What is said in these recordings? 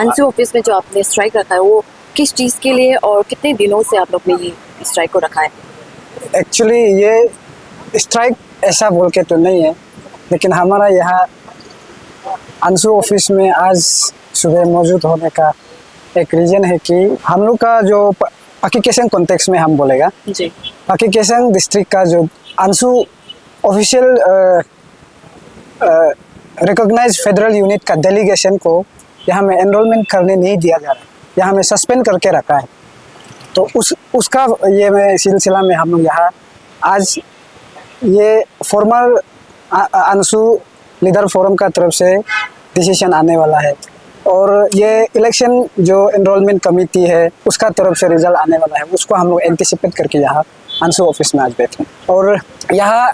Anshu office में जो आपने स्ट्राइक रखा है वो किस चीज़ के लिए और कितने दिनों से आप लोग ने ये स्ट्राइक को रखा है? एक्चुअली ये स्ट्राइक ऐसा बोल के तो नहीं है, लेकिन हमारा यहाँ अंशु ऑफिस में आज सुबह मौजूद होने का एक रीज़न है कि हम लोग का जो पाकी केसंग कॉन्टेक्स्ट में हम बोलेगा जी, पाकी केसंग डिस्ट्रिक्ट का जो अंशु ऑफिशियल रिकॉग्नाइज फेडरल यूनिट का डेलीगेशन को यहाँ में एनरोलमेंट करने नहीं दिया जा रहा, यहाँ में सस्पेंड करके रखा है। तो उसका ये में सिलसिला में हम लोग यहाँ आज ये फॉर्मल अंशु लीडर फोरम का तरफ से डिसीजन आने वाला है और ये इलेक्शन जो एनरोलमेंट कमेटी है उसका तरफ से रिजल्ट आने वाला है, उसको हम लोग एंटिसिपेट करके यहाँ अंशु ऑफिस में आज बैठे। और यहाँ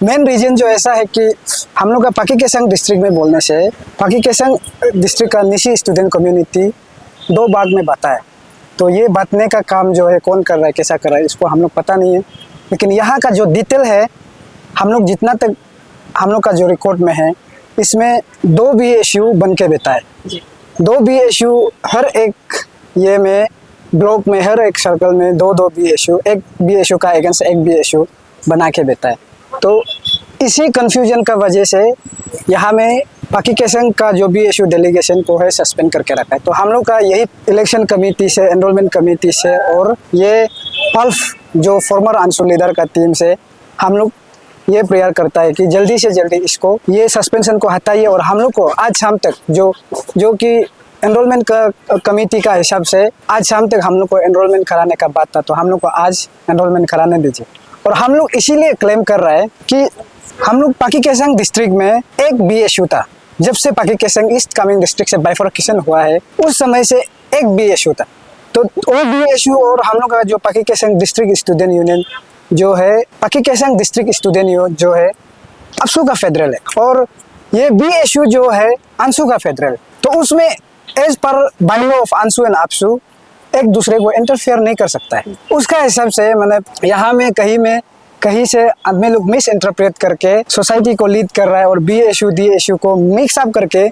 मेन रीजन जो ऐसा है कि हम लोग का पाकी केसंग डिस्ट्रिक्ट में बोलने से पाकी केसंग डिस्ट्रिक्ट का निशी स्टूडेंट कम्युनिटी दो भाग में बांटा है। तो ये बांटने का काम जो है कौन कर रहा है, कैसा कर रहा है, इसको हम लोग पता नहीं है, लेकिन यहाँ का जो डिटेल है हम लोग जितना तक हम लोग का जो रिकॉर्ड में है इसमें 2 BSU बन के बैठा है। 2 BSU हर एक ये में ब्लॉक में हर एक सर्कल में 2 BSU, एक BSU का अगेंस्ट एक BSU बना के बैठा है। तो इसी कंफ्यूजन का वजह से यहाँ में पाकी केसंग का जो BSU डेलीगेशन को है सस्पेंड करके रखा है। तो हम लोग का यही इलेक्शन कमेटी से, एनरोलमेंट कमेटी से और ये पल्फ जो फॉर्मर अंशु लीडर का टीम से हम लोग ये प्रेयर करता है कि जल्दी से जल्दी इसको ये सस्पेंशन को हटाइए और हम लोग को आज शाम तक जो कि एनरोलमेंट का कमेटी का हिसाब से आज शाम तक हम लोग को एनरोलमेंट कराने का बात था, तो हम लोग को आज एनरोलमेंट कराने दीजिए। और हम लोग इसीलिए क्लेम कर रहा है कि हम लोग पाकी केसंग डिस्ट्रिक्ट में एक BSU था, जब से पाकी केसंग ईस्ट कामेंग डिस्ट्रिक्ट से बाइफर्केशन हुआ है उस समय से एक BSU था। तो वो BSU और हम लोग का जो पाकी केसंग डिस्ट्रिक्ट स्टूडेंट यूनियन जो है पाकी केसंग डिस्ट्रिक्ट स्टूडेंट यूनियन जो है अंशु का फेडरल है और ये BSU जो है अंशु का फेडरल। तो उसमें एज पर bylaw of ABSU and AAPSU एक दूसरे को इंटरफेयर नहीं कर सकता है। उसका हिसाब से मतलब यहाँ में कहीं से आदमी लोग मिस इंटरप्रेट करके सोसाइटी को लीड कर रहा है और BSU DSU को मिक्स अप करके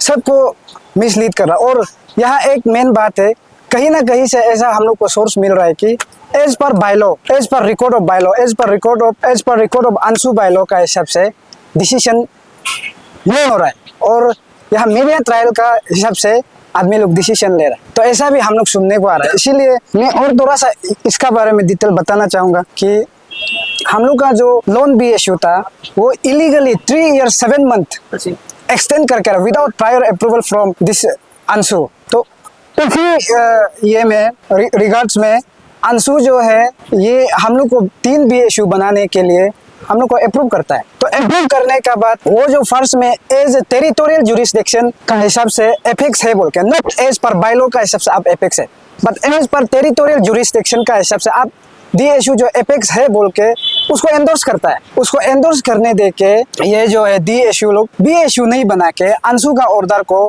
सबको मिसलीड कर रहा है। और यहाँ एक मेन बात है, कहीं ना कहीं से ऐसा हम लोग को सोर्स मिल रहा है कि एज पर बाइलॉ, एज पर रिकॉर्ड ऑफ बाइलॉ, एज पर रिकॉर्ड ऑफ अंशु बाइलॉ का हिसाब से डिसीजन नहीं हो रहा है और यहाँ मीडिया ट्रायल का हिसाब से आदमी लोग डिसीजन ले रहा है। तो ऐसा भी हम लोग सुनने को आ रहा है। इसीलिए मैं और थोड़ा सा इसका बारे में डिटेल बताना चाहूँगा कि हम लोग का जो लोन BSU था वो इलीगली 3 years 7 month एक्सटेंड करके without prior approval from this Anshu. तो उसी ये में रिगार्ड्स में अंशु जो है ये हम लोग को 3 BSU बनाने के लिए हम लोग को अप्रूव करता है। तो अप्रूव करने का बाद वो जो फर्स्ट में एज टेरिटोरियल जुरिस्डिक्शन का हिसाब से एपेक्स है बोल के, नॉट एज पर बाइलॉ का हिसाब से आप एपेक्स है, but as per territorial jurisdiction का हिसाब से आप DSU जो एपेक्स है बोल के उसको एंडोर्स करता है। उसको एंडोर्स करने दे के ये जो है DSU लोग BSU नहीं बना के अंशु का ऑर्डर को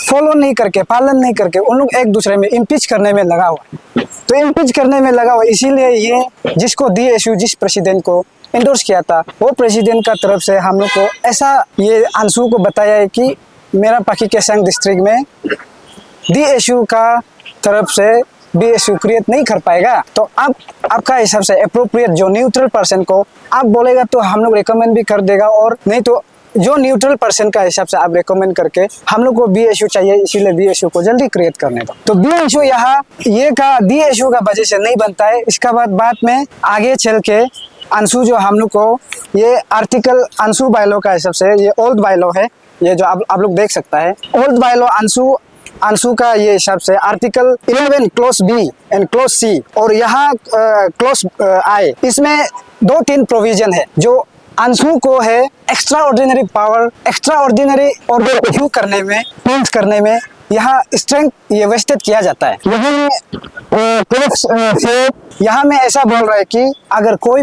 फॉलो नहीं करके, पालन नहीं करके उन लोग एक दूसरे में इम्पीच करने में लगा हुआ है। तो इम्पीच करने में लगा हुआ इसीलिए ये जिसको DSU जिस प्रेसिडेंट को एंडोर्स किया था वो प्रेसिडेंट का तरफ से हम लोग को ऐसा ये अंशु को बताया है कि मेरा पाकी केसंग डिस्ट्रिक्ट में DSU का तरफ से BSU क्रिएट नहीं कर पाएगा। तो आप आपका हिसाब से अप्रोप्रिएट जो न्यूट्रल पर्सन को आप बोलेगा तो हम लोग रिकमेंड भी कर देगा, और नहीं तो जो न्यूट्रल पर्सन का हिसाब से आप रिकमेंड करके हम लोग को BSU चाहिए, इसीलिए BSU को जल्दी क्रिएट करने दो। तो BSU यहाँ ये का DSU का वजह से नहीं बनता है। इसका बाद में आगे चल के अंशु जो हम लोग को ये आर्टिकल अंशु बाइलॉ का हिसाब से ये ओल्ड बाइलॉ है, ये जो आप लोग देख सकता है ओल्ड बाइलॉ अंशु का ये हिसाब से article 11 close B and close C और यहाँ क्लोज I, इसमें 2-3 प्रोविजन है जो अंशु को है extra ordinary power, extra ordinary order issue करने में, पेंट करने में यहाँ स्ट्रेंथ ये वेस्टेड किया जाता है। यहाँ में ऐसा बोल रहा है कि अगर कोई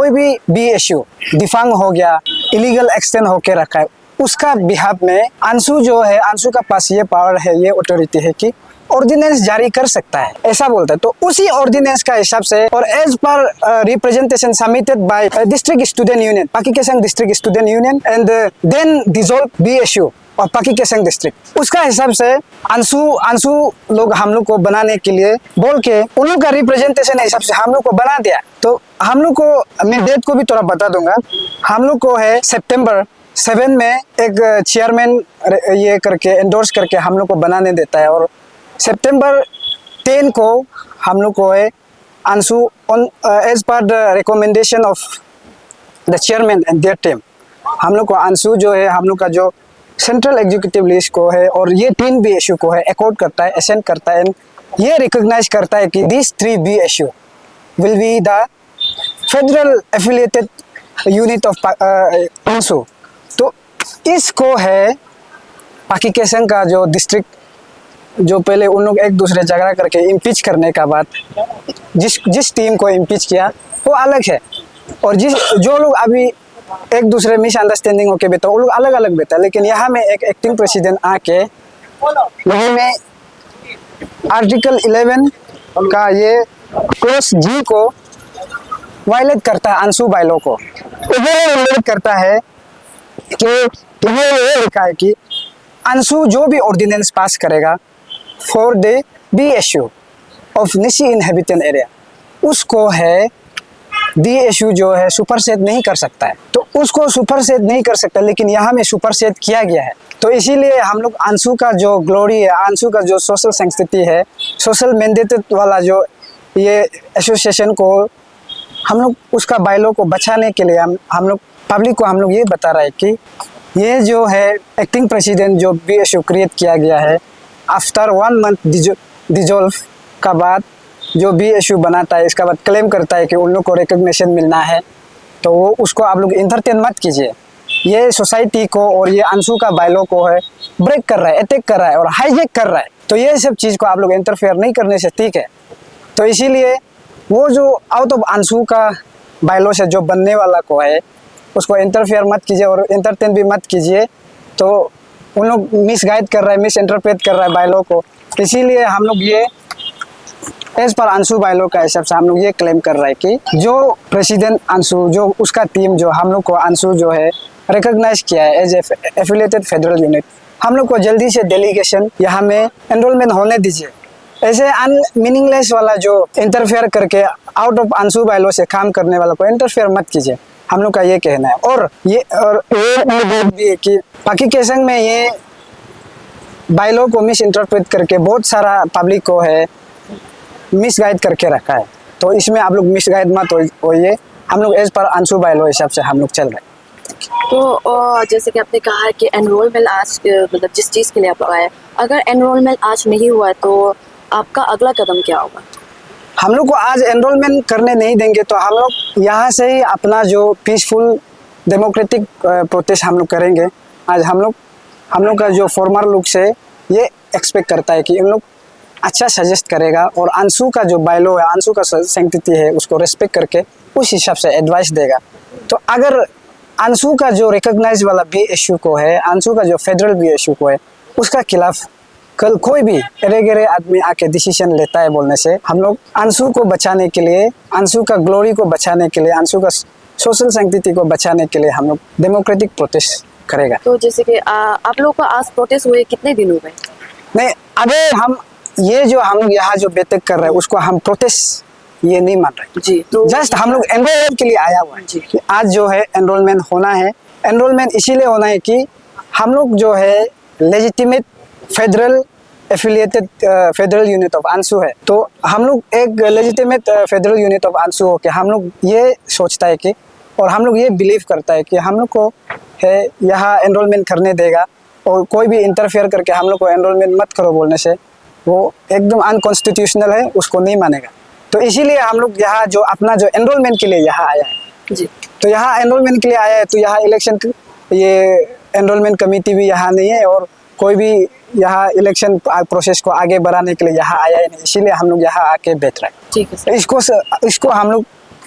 भी BSU डिफांग हो गया, इलीगल एक्सटेंड होके रखा है, उसका बिहाफ में अंशु जो है, अंशु का पास ये पावर है, ये ऑथोरिटी है कि ऑर्डिनेंस जारी कर सकता है, ऐसा बोलता है। तो उसी ऑर्डिनेंस का हिसाब से और एज पर representation submitted by district student union, Pakke Kessang district student union and then dissolve BSU और पाकी केसंग डिस्ट्रिक्ट। उसका हिसाब से अंशु लोग हम लोग को बनाने के लिए बोल के उन लोग का रिप्रेजेंटेशन हिसाब से हम लोग को बना दिया। तो हम लोग को मैं डेट को भी थोड़ा बता दूंगा। हम लोग को है सितंबर 7 में एक चेयरमैन ये करके एंडोर्स करके हम लोग को बनाने देता है, और सितंबर 10 को हम लोग को है अंशु on as per the recommendation of the chairman and their team, हम लोग को अंशु जो है हम लोग का जो सेंट्रल एग्जीक्यूटिव लिस्ट को है और ये 3 BSU को है अकॉर्ड करता है, असेंट करता है, ये रिकॉग्नाइज करता है कि this 3 BSU will be the federal affiliated unit of Anshu. तो इसको है पाकी केसंग का जो डिस्ट्रिक्ट जो पहले उन लोग एक दूसरे झगड़ा करके इम्पीच करने का बाद जिस टीम को इम्पीच किया वो अलग है, और जो लोग अभी एक दूसरे मिसअंडरस्टैंडिंग होके बेटा वो लोग अलग अलग बेटा, लेकिन यहाँ में एक एक्टिंग प्रेसिडेंट आके यहाँ में आर्टिकल 11 का ये क्लोज G को वायलेट करता है अंशु बाइलो को। वायलेट करता है कि यहाँ ये लिखा है कि अंशु जो भी ऑर्डिनेंस पास करेगा for the BSU of Nishi inhabitant area उसको है BSU जो है सुपरसेट नहीं कर सकता है। तो उसको सुपरसेट नहीं कर सकता, लेकिन यहाँ में सुपरसेट किया गया है। तो इसीलिए हम लोग अंशु का जो ग्लोरी है, अंशु का जो सोशल सेंसिटिविटी है, सोशल मैंडेटेड वाला जो ये एसोसिएशन को हम लोग उसका बाइलो को बचाने के लिए हम लोग पब्लिक को हम लोग ये बता रहे हैं कि ये जो है एक्टिंग प्रेसिडेंट जो BSU क्रिएट किया गया है आफ्टर 1 मंथ डिजोल्व का बाद जो BSU बनाता है इसका बाद क्लेम करता है कि उन लोग को रिकग्निशन मिलना है, तो वो उसको आप लोग इंटरटेन मत कीजिए। ये सोसाइटी को और ये अंशु का बाइलो को है ब्रेक कर रहा है, अटैक कर रहा है और हाईजैक कर रहा है। तो ये सब चीज़ को आप लोग इंटरफेयर नहीं करने से ठीक है। तो इसीलिए वो जो आउट ऑफ अंशु का बाइलो से जो बनने वाला को है उसको इंटरफेयर मत कीजिए और इंटरटेन भी मत कीजिए। तो उन लोग मिसगाइड कर रहा है, मिस इंटरप्रेट कर रहा है बाइलो को। इसीलिए हम लोग ये एज पर अंशु बाइलो का हिसाब से हम लोग ये क्लेम कर रहे हैं कि जो प्रेसिडेंट अंशु जो उसका टीम जो हम लोग को अंशु जो है रिकॉग्नाइज किया है एज एफिलिएटेड फेडरल यूनिट, हम लोग को जल्दी से डेलीगेशन यहाँ में एनरोलमेंट होने दीजिए। ऐसे मीनिंगलेस वाला जो इंटरफेयर करके आउट ऑफ अंशु बाइलो से काम करने वाला को इंटरफेयर मत कीजिए, हम लोग का ये कहना है। और ये भी है कि पाकी केसंग में ये बाइलो को मिस इंटरप्रेट करके बहुत सारा पब्लिक को है मिसगाइड करके रखा है। तो इसमें आप लोग मिसगाइड मत होइए, हम लोग एज पर अंशु बाइलो हिसाब से हम लोग चल रहे हैं। तो जैसे कि आपने कहा है कि एनरोलमेंट आज मतलब जिस चीज़ के लिए आप आए, अगर एनरोलमेंट आज नहीं हुआ है तो आपका अगला कदम क्या होगा? हम लोग को आज एनरोलमेंट करने नहीं देंगे तो हम लोग यहाँ से ही अपना जो पीसफुल डेमोक्रेटिक प्रोटेस्ट हम लोग करेंगे। आज हम लोग का जो फॉर्मर लोग से ये एक्सपेक्ट करता है कि इन लोग अच्छा सजेस्ट करेगा और अंशु का जो बाइलो है, अंशु का सैंक्टिटी है उसको रेस्पेक्ट करके उस हिसाब से एडवाइस देगा। तो अगर अंशु का जो रिकॉग्नाइज वाला BSU को है, अंशु का जो फेडरल BSU को है, उसका खिलाफ कल कोई भी एरे आदमी आके डिसीजन लेता है बोलने से हम लोग अंशु को बचाने के लिए, अंशु का ग्लोरी को बचाने के लिए, अंशु का सोशल सैंक्टिटी को बचाने के लिए हम लोग डेमोक्रेटिक प्रोटेस्ट करेगा। तो जैसे कि आप लोग का आज प्रोटेस्ट हुए कितने दिन हो गए? नहीं, अबे हम ये जो हम लोग यहाँ जो बैठक कर रहे हैं उसको हम प्रोटेस्ट ये नहीं मान रहे जी। तो जस्ट हम लोग एनरोलमेंट के लिए आया हुआ है कि आज जो है एनरोलमेंट होना है। एनरोलमेंट इसीलिए होना है कि हम लोग जो है legitimate federal affiliated federal unit of Anshu है। तो हम लोग एक legitimate federal unit of Anshu हो के हम लोग ये सोचता है कि और हम लोग ये बिलीव करता है कि हम लोग को है यहाँ एनरोलमेंट करने देगा और कोई भी इंटरफेयर करके हम लोग को एनरोलमेंट मत करो बोलने से वो एकदम अनकॉन्स्टिट्यूशनल है, उसको नहीं मानेगा। तो इसीलिए हम लोग यहाँ जो अपना जो एनरोलमेंट के लिए यहाँ आया है जी। तो यहाँ एनरोलमेंट के लिए आया है। तो यहाँ इलेक्शन ये एनरोलमेंट कमेटी भी यहाँ नहीं है और कोई भी यहाँ इलेक्शन प्रोसेस को आगे बढ़ाने के लिए यहाँ आया है नहीं, इसीलिए हम लोग यहाँ आके बैठ रहे हैं। ठीक है सर। इसको हम लोग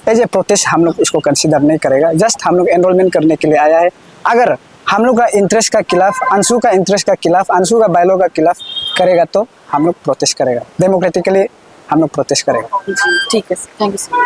एज ए प्रोटेस्ट हम लोग इसको कंसिडर नहीं करेगा। जस्ट हम लोग एनरोलमेंट करने के लिए आया है। अगर हम लोग का इंटरेस्ट का खिलाफ, अंशु का इंटरेस्ट का खिलाफ, अंशु का बाइलो का खिलाफ करेगा तो हम लोग प्रोटेस्ट करेगा, डेमोक्रेटिकली हम लोग प्रोटेस्ट करेगा। जी ठीक है सर, थैंक यू सर।